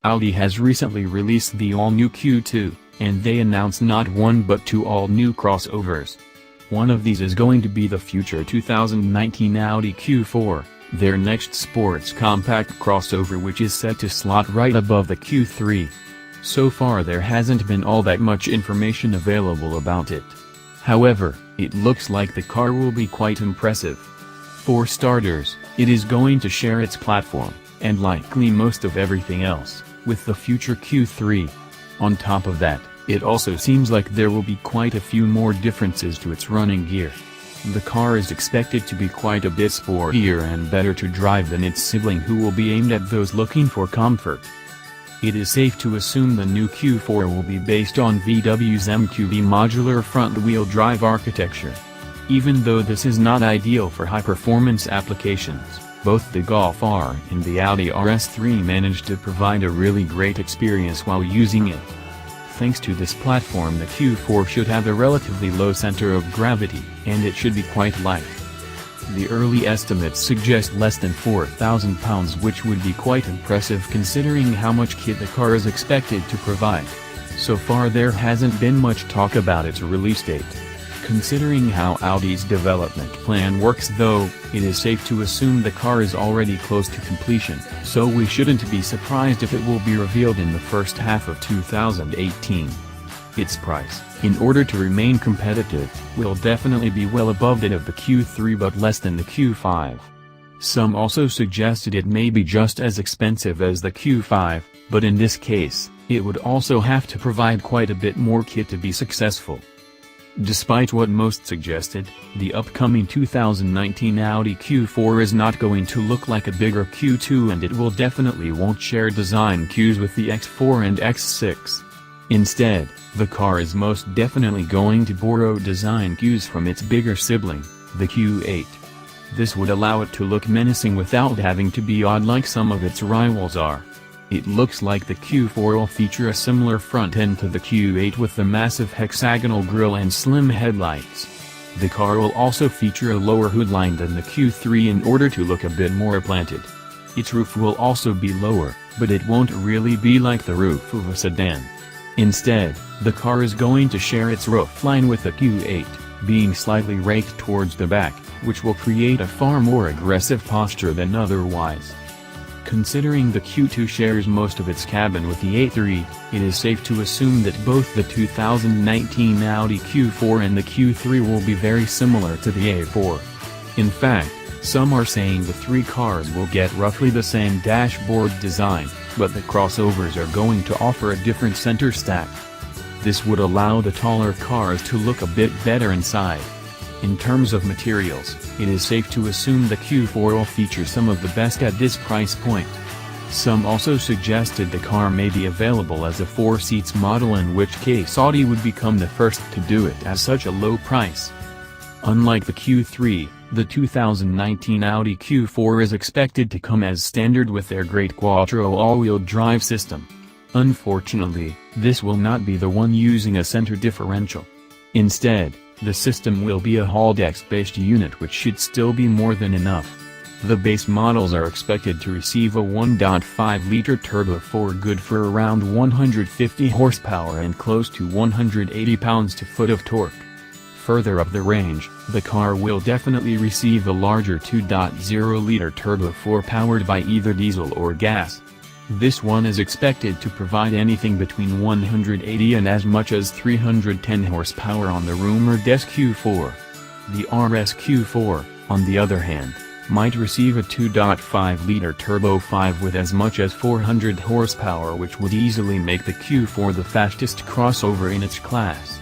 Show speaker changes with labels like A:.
A: Audi has recently released the all-new Q2, and they announced not one but two all-new crossovers. One of these is going to be the future 2019 Audi Q4, their next sports compact crossover, which is set to slot right above the Q3. So far there hasn't been all that much information available about it. However, it looks like the car will be quite impressive. For starters, it is going to share its platform, and likely most of everything else, with the future Q3. On top of that, it also seems like there will be quite a few more differences to its running gear. The car is expected to be quite a bit sportier and better to drive than its sibling, who will be aimed at those looking for comfort. It is safe to assume the new Q4 will be based on VW's MQB modular front-wheel drive architecture. Even though this is not ideal for high-performance applications, both the Golf R and the Audi RS3 managed to provide a really great experience while using it. Thanks to this platform, the Q4 should have a relatively low center of gravity, and it should be quite light. The early estimates suggest less than 4,000 pounds, which would be quite impressive considering how much kit the car is expected to provide. So far there hasn't been much talk about its release date. Considering how Audi's development plan works though, it is safe to assume the car is already close to completion, so we shouldn't be surprised if it will be revealed in the first half of 2018. Its price, in order to remain competitive, will definitely be well above that of the Q3 but less than the Q5. Some also suggested it may be just as expensive as the Q5, but in this case, it would also have to provide quite a bit more kit to be successful. Despite what most suggested, the upcoming 2019 Audi Q4 is not going to look like a bigger Q2, and it will definitely won't share design cues with the X4 and X6. Instead, the car is most definitely going to borrow design cues from its bigger sibling, the Q8. This would allow it to look menacing without having to be odd like some of its rivals are. It looks like the Q4 will feature a similar front end to the Q8 with the massive hexagonal grille and slim headlights. The car will also feature a lower hood line than the Q3 in order to look a bit more planted. Its roof will also be lower, but it won't really be like the roof of a sedan. Instead, the car is going to share its roofline with the Q8, being slightly raked towards the back, which will create a far more aggressive posture than otherwise. Considering the Q2 shares most of its cabin with the A3, it is safe to assume that both the 2019 Audi Q4 and the Q3 will be very similar to the A4. In fact, some are saying the three cars will get roughly the same dashboard design, but the crossovers are going to offer a different center stack. This would allow the taller cars to look a bit better inside. In terms of materials, it is safe to assume the Q4 will feature some of the best at this price point. Some also suggested the car may be available as a 4-seats model, in which case Audi would become the first to do it at such a low price. Unlike the Q3, the 2019 Audi Q4 is expected to come as standard with their great Quattro all-wheel drive system. Unfortunately, this will not be the one using a center differential. Instead, the system will be a Haldex-based unit, which should still be more than enough. The base models are expected to receive a 1.5-liter turbo 4 good for around 150 horsepower and close to 180 pounds-to-foot of torque. Further up the range, the car will definitely receive a larger 2.0-liter turbo 4 powered by either diesel or gas. This one is expected to provide anything between 180 and as much as 310 horsepower on the rumored Q4. The RS Q4, on the other hand, might receive a 2.5-liter turbo 5 with as much as 400 horsepower, which would easily make the Q4 the fastest crossover in its class.